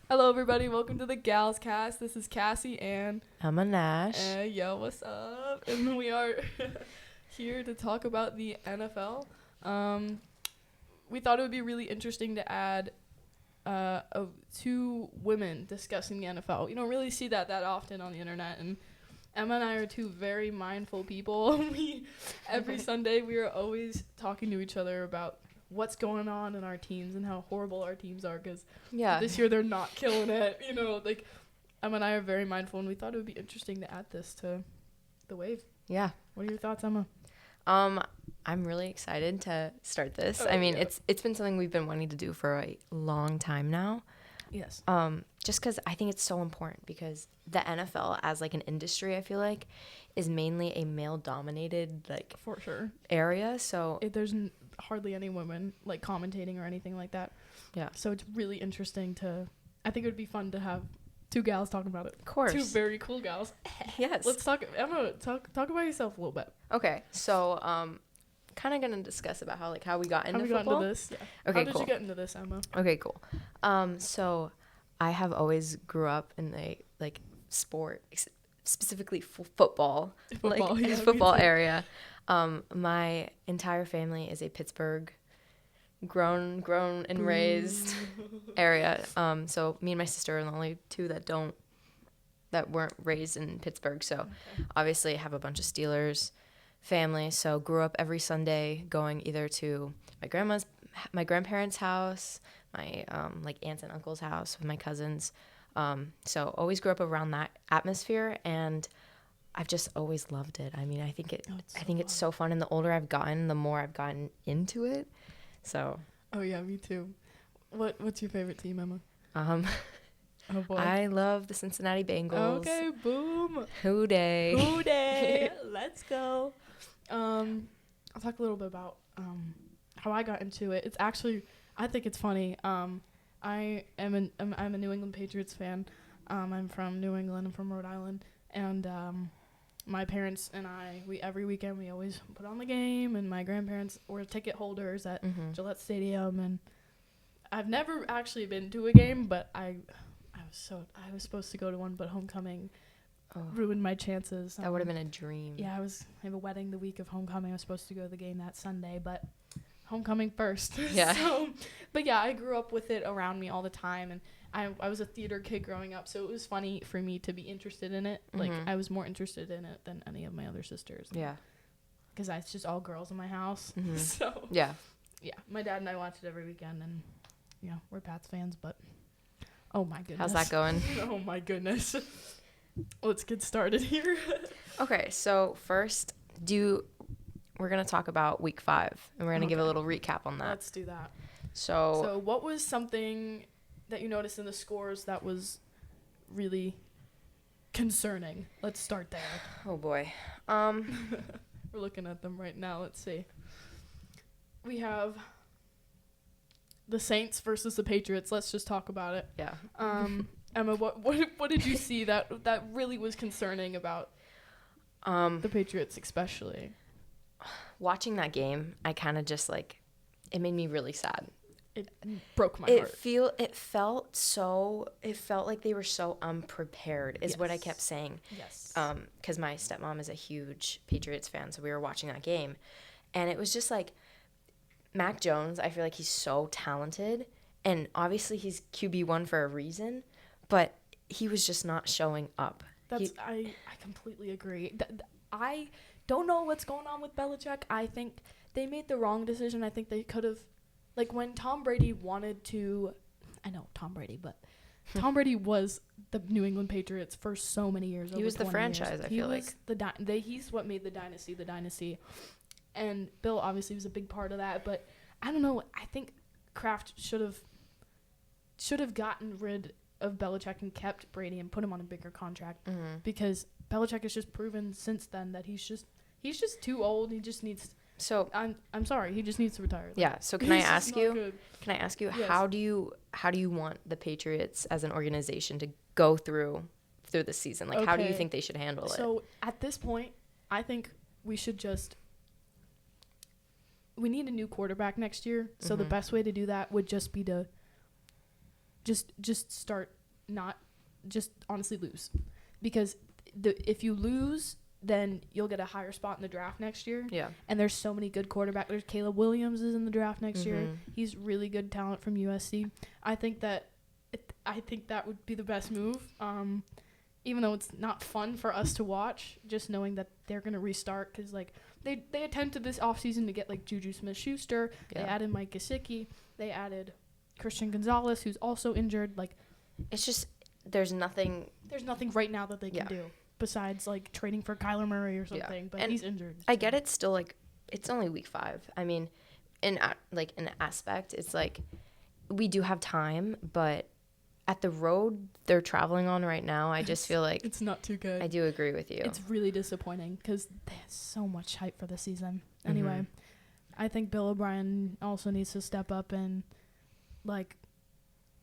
Hello, everybody. Welcome to the GalsCast. This is Cassie and I'm a Nash. yo, what's up? And we are here to talk about the NFL. We thought it would be really interesting to add two women discussing the NFL. You don't really see that often on the internet, and Emma and I are two very mindful people. Every Sunday we are always talking to each other about what's going on in our teams and how horrible our teams are, because this year they're not killing it. Emma and I are very mindful, and we thought it would be interesting to add this to the wave. Yeah. What are your thoughts, Emma? I'm really excited to start this. It's been something we've been wanting to do for a long time now. Yes. Just because I think it's so important, because the NFL as like an industry, I feel like, is mainly a male-dominated For sure area. So there's hardly any women like commentating or anything like that. Yeah. So it's really interesting I think it would be fun to have two gals talking about it. Of course. Two very cool gals. Yes. Let's talk. Emma, talk about yourself a little bit. Okay. So kind of gonna discuss about how we got into football. Got into this? Yeah. Okay. How did you get into this, Emma? Okay. Cool. So I have always grew up in a sport, specifically football, football area. My entire family is a Pittsburgh grown and raised area. So me and my sister are the only two that weren't raised in Pittsburgh. So obviously I have a bunch of Steelers family. So grew up every Sunday going either to my grandparents' house, my aunts and uncles' house with my cousins. So always grew up around that atmosphere, and I've just always loved it. I mean, I think it's so fun, and the older I've gotten, the more I've gotten into it. So. Oh yeah, me too. What's your favorite team, Emma? Oh boy. I love the Cincinnati Bengals. Okay, boom. Hoo day. Let's go. I'll talk a little bit about how I got into it. It's actually, I think it's funny. I'm a New England Patriots fan. I'm from New England. I'm from Rhode Island, and my parents and I, every weekend we always put on the game, and my grandparents were ticket holders at Gillette Stadium, and I've never actually been to a game, but I was supposed to go to one, but homecoming ruined my chances. That would have been a dream. Yeah, I have a wedding the week of homecoming. I was supposed to go to the game that Sunday, but homecoming first. Yeah. But yeah, I grew up with it around me all the time, and I was a theater kid growing up, so it was funny for me to be interested in it. Like, I was more interested in it than any of my other sisters. Yeah. Because it's just all girls in my house. So. Yeah. Yeah, my dad and I watch it every weekend, and, we're Pats fans, but, oh my goodness. How's that going? Oh my goodness. Let's get started here. Okay, so first, we're going to talk about week 5, and we're going to give a little recap on that. Let's do that. So what was something that you noticed in the scores that was really concerning? Let's start there. Oh boy. We're looking at them right now. Let's see. We have the Saints versus the Patriots. Let's just talk about it. Yeah. Emma, what did you see that really was concerning about the Patriots especially? Watching that game, I kind of just it made me really sad. It broke my heart. It felt like they were so unprepared is what I kept saying. Yes. Because my stepmom is a huge Patriots fan, so we were watching that game. And it was just Mac Jones, I feel like he's so talented. And obviously he's QB1 for a reason, but he was just not showing up. I completely agree. I don't know what's going on with Belichick. I think they made the wrong decision. I think they could have, when Tom Brady wanted to, I know Tom Brady, but Tom Brady was the New England Patriots for so many years. He was the franchise, I feel like. He's what made the dynasty. And Bill obviously was a big part of that, but I don't know. I think Kraft should have gotten rid of Belichick and kept Brady and put him on a bigger contract, because Belichick has just proven since then that he's just too old. He just needs. So I'm sorry. He just needs to retire. Yeah. So can I ask you? Yes. How do you want the Patriots as an organization to go through the season? How do you think they should handle it? So at this point, I think we should just. We need a new quarterback next year. So the best way to do that would just be to just start not just honestly lose, because if you lose, then you'll get a higher spot in the draft next year. Yeah. And there's so many good quarterbacks. There's Caleb Williams is in the draft next year. He's really good talent from USC. I think that would be the best move. Even though it's not fun for us to watch, just knowing that they're going to restart, because like they attempted this offseason to get like Juju Smith-Schuster. They added Mike Gesicki. They added Christian Gonzalez, who's also injured. Like, it's just there's nothing right now that they can do besides like trading for Kyler Murray or something. But he's injured. I get it's still like it's only week 5. I mean, in an aspect, it's like we do have time, but at the road they're traveling on right now, I just feel like it's not too good. I do agree with you. It's really disappointing because they have so much hype for the season. Anyway, I think Bill O'Brien also needs to step up and like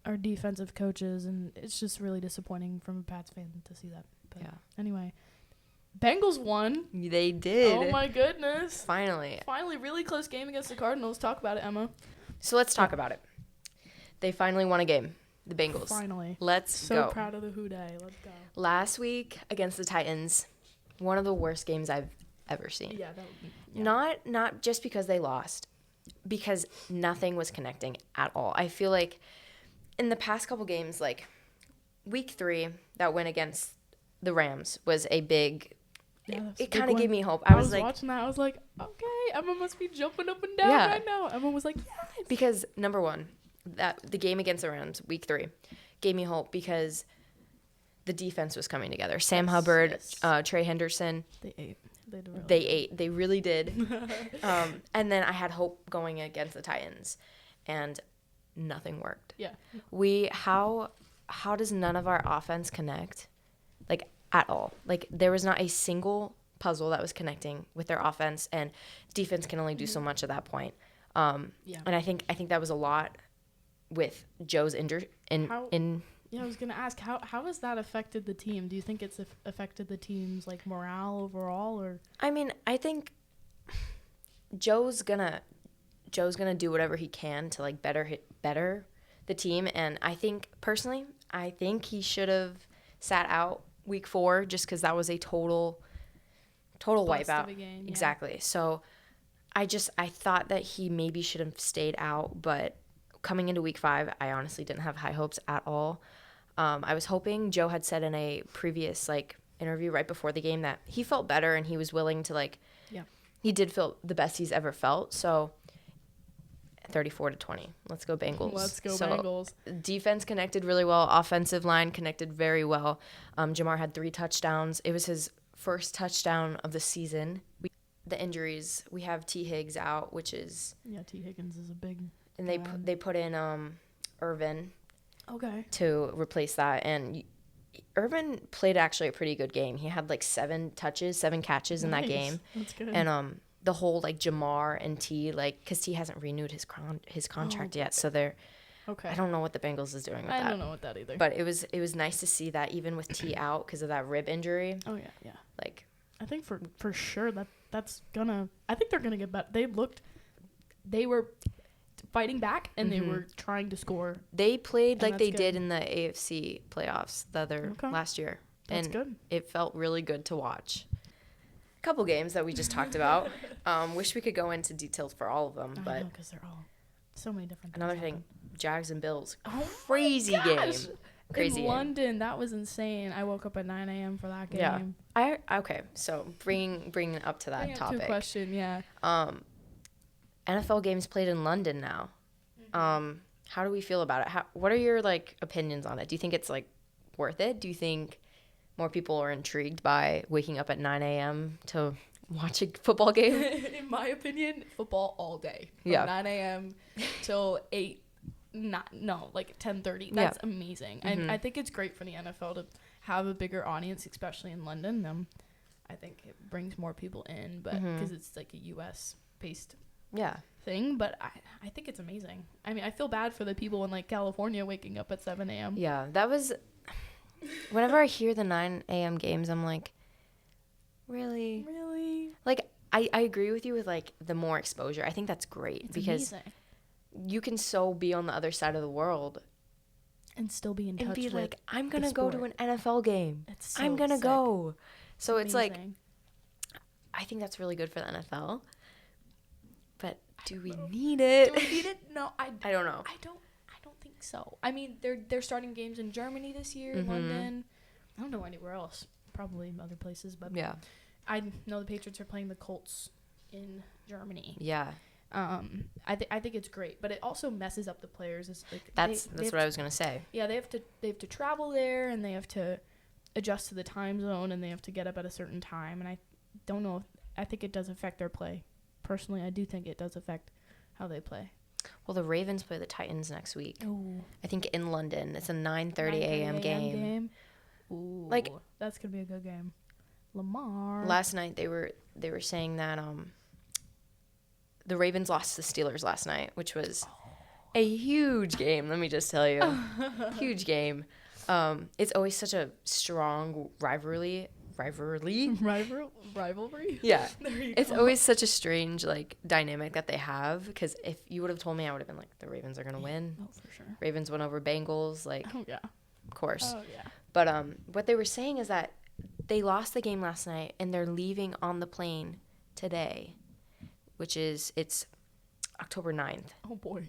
our defensive coaches, and it's just really disappointing from a Pats fan to see that. But anyway, Bengals won. They did. Oh my goodness. Finally, really close game against the Cardinals. Talk about it, Emma. So let's talk about it. They finally won a game. The Bengals. Finally. Let's go. So proud of the Who Day. Let's go. Last week against the Titans, one of the worst games I've ever seen. Yeah, that would be, Not just because they lost, because nothing was connecting at all. I feel like in the past couple games, like week 3, that win against the Rams was a big. It kind of gave me hope. I was like watching that. I was like, okay, Emma must be jumping up and down right now. Emma was like, yes. Because number one, that the game against the Rams, week 3, gave me hope because the defense was coming together. Sam Hubbard, Trey Henderson. They ate. They really did. And then I had hope going against the Titans, and nothing worked. Yeah. How does none of our offense connect? Like, at all. Like, there was not a single puzzle that was connecting with their offense, and defense can only do so much at that point. And I think that was a lot with Joe's injury. I was gonna ask how has that affected the team? Do you think it's affected the team's like morale overall, or? I mean, I think Joe's gonna do whatever he can to like better the team, and I think personally, he should have sat out week 4 just because that was a total wipeout. Of a game, exactly. So I thought that he maybe should have stayed out, but coming into week 5, I honestly didn't have high hopes at all. I was hoping, Joe had said in a previous like interview right before the game that he felt better and he was willing to he did feel the best he's ever felt. So 34-20. Let's go Bengals. Let's go Bengals. Defense connected really well. Offensive line connected very well. Jamar had 3 touchdowns. It was his first touchdown of the season. The injuries, we have T. Higgs out, which is... Yeah, T. Higgins is a big... And they put in Irvin to replace that. And Irvin played actually a pretty good game. He had like 7 catches in that game. That's good. And the whole like Jamar and T, like, because T hasn't renewed his contract yet, so they're I don't know what the Bengals is doing with that. I don't know what that either. But it was nice to see that even with T out because of that rib injury. Oh yeah. Like, I think for sure that's gonna. I think they're gonna get better. They were fighting back and they were trying to score. They played like they did in the AFC playoffs last year. That's and good. It felt really good to watch. Couple games that we just talked about. Wish we could go into details for all of them, but because they're all so many different things. Another thing, Jags and Bills, crazy game. In London, that was insane. I woke up at 9 a.m. for that game. Yeah. Okay, so bringing up to that topic. To a question, yeah. NFL games played in London now. How do we feel about it? What are your like opinions on it? Do you think it's like worth it? Do you think more people are intrigued by waking up at 9 a.m. to watch a football game? In my opinion, football all day. From 9 a.m. till 8, like 10:30. That's amazing. And I think it's great for the NFL to have a bigger audience, especially in London. I think it brings more people in, but because it's like a U.S.-based thing. But I think it's amazing. I mean, I feel bad for the people in like California waking up at 7 a.m. Yeah, that was... Whenever I hear the 9 a.m. games, I'm like, really? Like, I agree with you with, like, the more exposure. I think that's great. It's because amazing. You can so be on the other side of the world and still be in touch and be with like, I'm going to go to an NFL game. I'm going to go. So it's like, I think that's really good for the NFL. But do we need it? Do we need it? No, I don't know. I don't think so. I mean, they're starting games in Germany this year, London. I don't know anywhere else. Probably other places, but yeah. I know the Patriots are playing the Colts in Germany. Yeah. I think it's great, but it also messes up the players. It's like that's what I was gonna say. Yeah, they have to travel there, and they have to adjust to the time zone, and they have to get up at a certain time. And I don't know. I think it does affect their play. Personally, I do think it does affect how they play. Well, the Ravens play the Titans next week. Oh. I think in London. It's a 9:30 a.m. game. Ooh, like, that's gonna be a good game. Lamar. Last night they were saying that the Ravens lost to the Steelers last night, which was a huge game. Let me just tell you, huge game. It's always such a strong rivalry. Yeah, it's always such a strange like dynamic that they have. Because if you would have told me, I would have been like, the Ravens are gonna win. Oh, for sure. Ravens went over Bengals. Like, oh yeah, of course. Oh yeah. But what they were saying is that they lost the game last night and they're leaving on the plane today, which is it's October 9th. Oh boy. If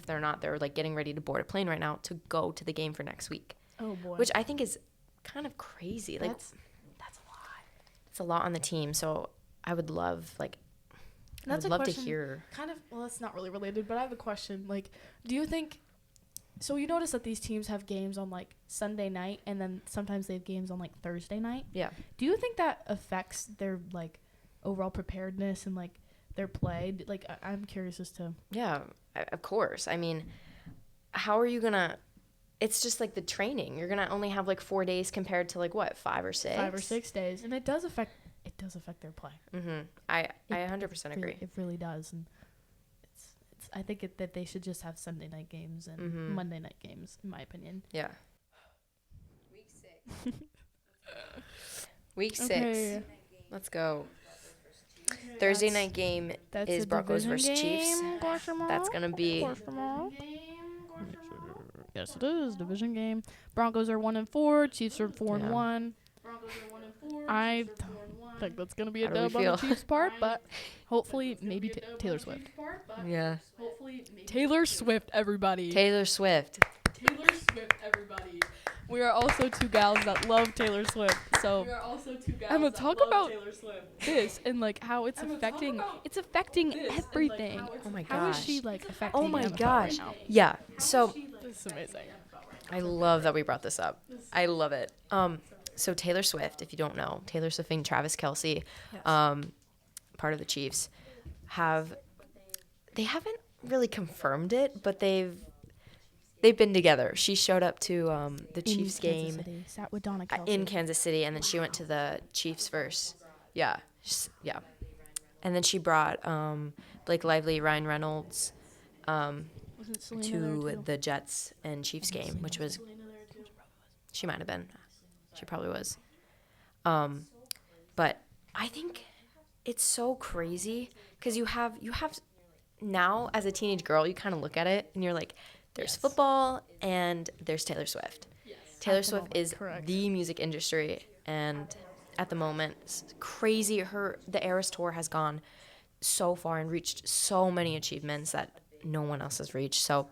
they're not, they're like getting ready to board a plane right now to go to the game for next week. Oh boy. Which I think is kind of crazy. Like that's a lot. It's a lot on the team, so I would love to hear. Kind of, well, that's not really related, but I have a question. Like, do you think? So you notice that these teams have games on like Sunday night, and then sometimes they have games on like Thursday night. Yeah. Do you think that affects their like overall preparedness and like their play? Like, I'm curious as to. Yeah, of course. I mean, how are you gonna? It's just like the training. You're gonna only have like 4 days compared to like what, 5 or 6? 5 or 6 days, and it does affect their play. I 100% agree. It really does, and I think that they should just have Sunday night games and Monday night games, in my opinion. Yeah. Week 6. Okay. Let's go. Thursday night game is Broncos versus Chiefs. That's going to be... Yes, it is. Division game. Broncos are 1-4. Chiefs are 4-1. I think that's going to be a dub on the Chiefs' part, but hopefully maybe Taylor Swift. Yeah. Taylor Swift, everybody. Taylor Swift, everybody. We are also two gals that love Taylor Swift. So I'm gonna talk about this and like how it's affecting everything. Oh my gosh. How is she like affecting? Oh my NFL gosh. right now? Yeah. So This is amazing. I love that we brought this up. I love it. So Taylor Swift, if you don't know, Taylor Swift and Travis Kelce, part of the Chiefs, they haven't really confirmed it, but they've been together. She showed up to the Chiefs game Sat with Donna Kelce. in Kansas City, and then she went to the Chiefs first. Yeah. And then she brought Blake Lively, Ryan Reynolds to the Jets and Chiefs game, which was... She might have been. She probably was. But I think it's so crazy because you have now as a teenage girl, you kind of look at it and you're like, there's football and there's Taylor Swift. Yes. Taylor Swift is the music industry, and at the moment, it's crazy. The Eras Tour has gone so far and reached so many achievements that no one else has reached. So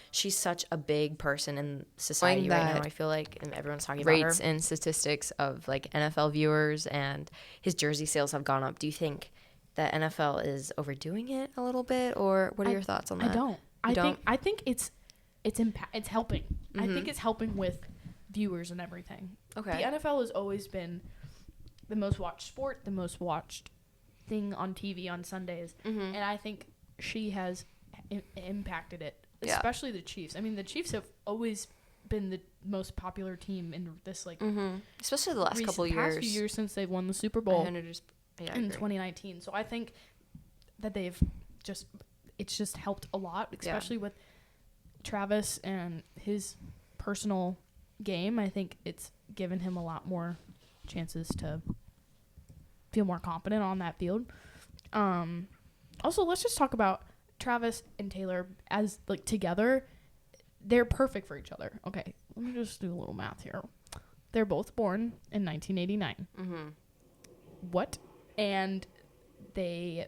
she's such a big person in society right now, I feel like, and everyone's talking about her. Rates and statistics of like NFL viewers, and his jersey sales have gone up. Do you think that NFL is overdoing it a little bit, or what are your thoughts on that? I think it's helping. I think it's helping with viewers and everything. Okay. The NFL has always been the most watched sport, the most watched thing on TV on Sundays, and I think she has impacted it. Especially the Chiefs. I mean, the Chiefs have always been the most popular team in this, like... Especially the last couple years. Past few years since they've won the Super Bowl in 2019. So I think that it's just helped a lot, especially with Travis and his personal game. I think it's given him a lot more chances to feel more confident on that field. Also, let's just talk about Travis and Taylor as like together. they're perfect for each other. Okay, let me just do a little math here. They're both born in 1989. Mm-hmm. What? And they're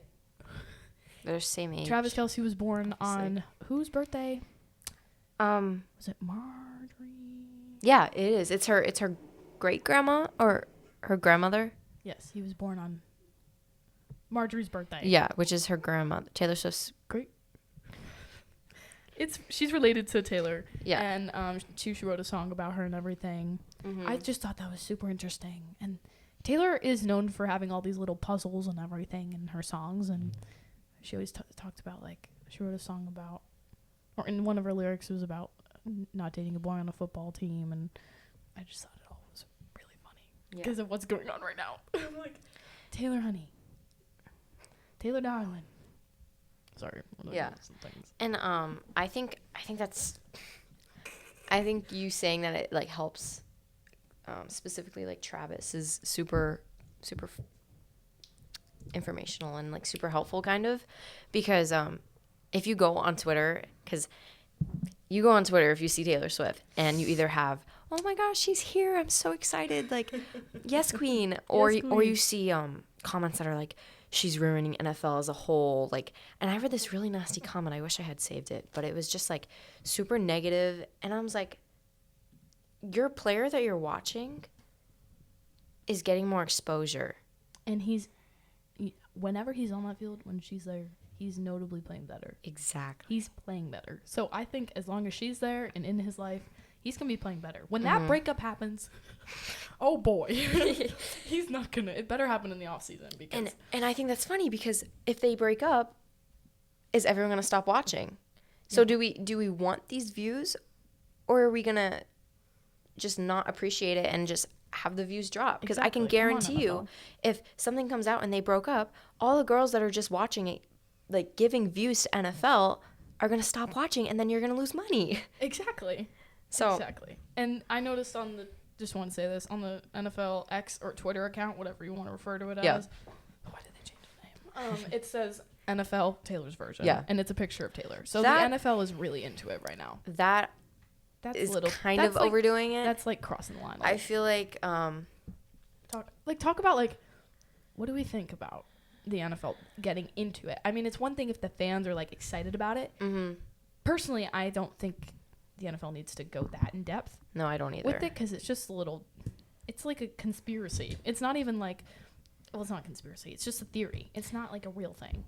same age. Travis Kelce was born on whose birthday? Was it Marjorie? Yeah, it is. It's her great grandma or her grandmother. Yes, he was born on Marjorie's birthday. Yeah, which is her grandmother. Taylor Swift's great. She's related to Taylor. Yeah. And she wrote a song about her and everything. Mm-hmm. I just thought that was super interesting. And Taylor is known for having all these little puzzles and everything in her songs. And she always talked about, like, she wrote a song about, or in one of her lyrics, it was about not dating a boy on a football team. And I just thought it all was really funny because of what's going on right now. I'm like, Taylor, honey. Taylor, darling. Sorry. Yeah. And I think you saying that it like helps specifically like Travis is super informational and like super helpful kind of because if you go on Twitter if you see Taylor Swift and you either have, oh my gosh, she's here, I'm so excited, like yes queen, or you see comments that are like, she's ruining NFL as a whole, like, and I read this really nasty comment, I wish I had saved it, but it was just like super negative, and I was like, your player that you're watching is getting more exposure, and whenever he's on that field, when she's there, he's notably playing better. Exactly. He's playing better. So I think as long as she's there and in his life, he's going to be playing better. When that breakup happens, oh boy. He's not going to. It better happen in the offseason. And I think that's funny because if they break up, is everyone going to stop watching? So do we want these views, or are we going to just not appreciate it and just have the views drop? Because I can guarantee you, if something comes out and they broke up, all the girls that are just watching it, like giving views to NFL, are going to stop watching, and then you're going to lose money. Exactly. And I noticed just want to say this, on the NFL X or Twitter account, whatever you want to refer to it as. Why did they change the name? It says NFL Taylor's version. Yeah. And it's a picture of Taylor. So the NFL is really into it right now. That's kind of overdoing it. That's like crossing the line. I feel like talk about like, what do we think about the NFL getting into it? I mean, it's one thing if the fans are like excited about it. Mm-hmm. Personally, I don't think the NFL needs to go that in depth. No, I don't either. With it, because it's just it's like a conspiracy. It's not even like, well, it's not a conspiracy. It's just a theory. It's not like a real thing.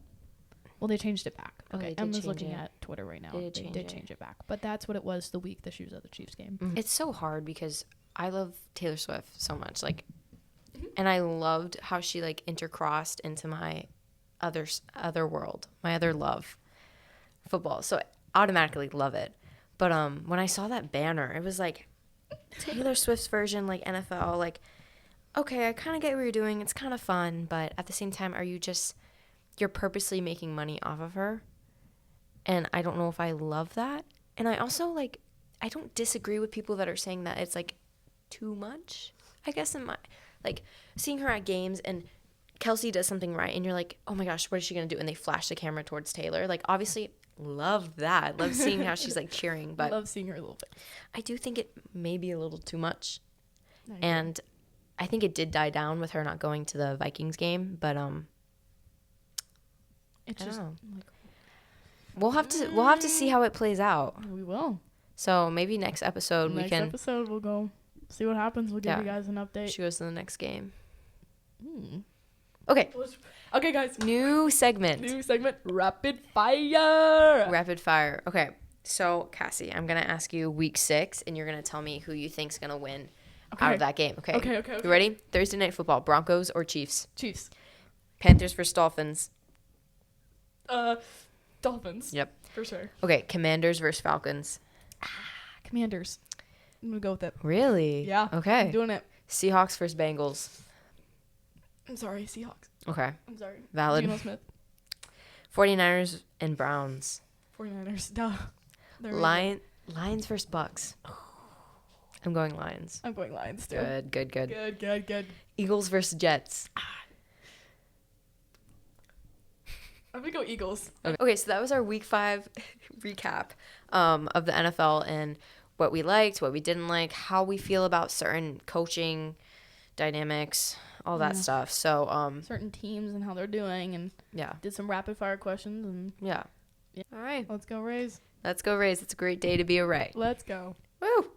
Well, they changed it back. Okay, Emma's looking at Twitter right now. They did change it back. But that's what it was the week that she was at the Chiefs game. Mm-hmm. It's so hard because I love Taylor Swift so much. Like, and I loved how she like intercrossed into my other world, my other love, football. So I automatically love it. But when I saw that banner, it was like Taylor Swift's version, like NFL, like, okay, I kind of get what you're doing. It's kind of fun, but at the same time, you're purposely making money off of her. And I don't know if I love that. And I also like, I don't disagree with people that are saying that it's like too much, I guess, in my, like seeing her at games and Kelsey does something right and you're like, oh my gosh, what is she going to do? And they flash the camera towards Taylor. Like, obviously, love that. Love seeing how she's like cheering. But love seeing her a little bit. I do think it may be a little too much. And I think it did die down with her not going to the Vikings game. But it's just like, we'll have to see how it plays out. We will. So maybe next episode we'll go see what happens. We'll give you guys an update. She goes to the next game. Okay, guys. New segment. Rapid fire. Okay, so Cassie, I'm gonna ask you week 6, and you're gonna tell me who you think's gonna win out of that game. Okay. You ready? Thursday Night Football: Broncos or Chiefs? Chiefs. Panthers versus Dolphins. Dolphins. Yep. For sure. Okay, Commanders versus Falcons. Commanders. I'm gonna go with it. Really? Yeah. Okay. I'm doing it. Seahawks versus Bengals. I'm sorry, Seahawks. Okay. I'm sorry. Valid. Geno Smith. 49ers and Browns. 49ers. Duh. Lions versus Bucks. I'm going Lions. I'm going Lions too. Good. Eagles versus Jets. I'm gonna go Eagles. Okay, so that was our week 5 recap of the NFL and what we liked, what we didn't like, how we feel about certain coaching dynamics, all that stuff. So certain teams and how they're doing, and did some rapid fire questions, and yeah. All right, let's go Rays. Let's go Rays. It's a great day to be a Ray. Let's go. Woo.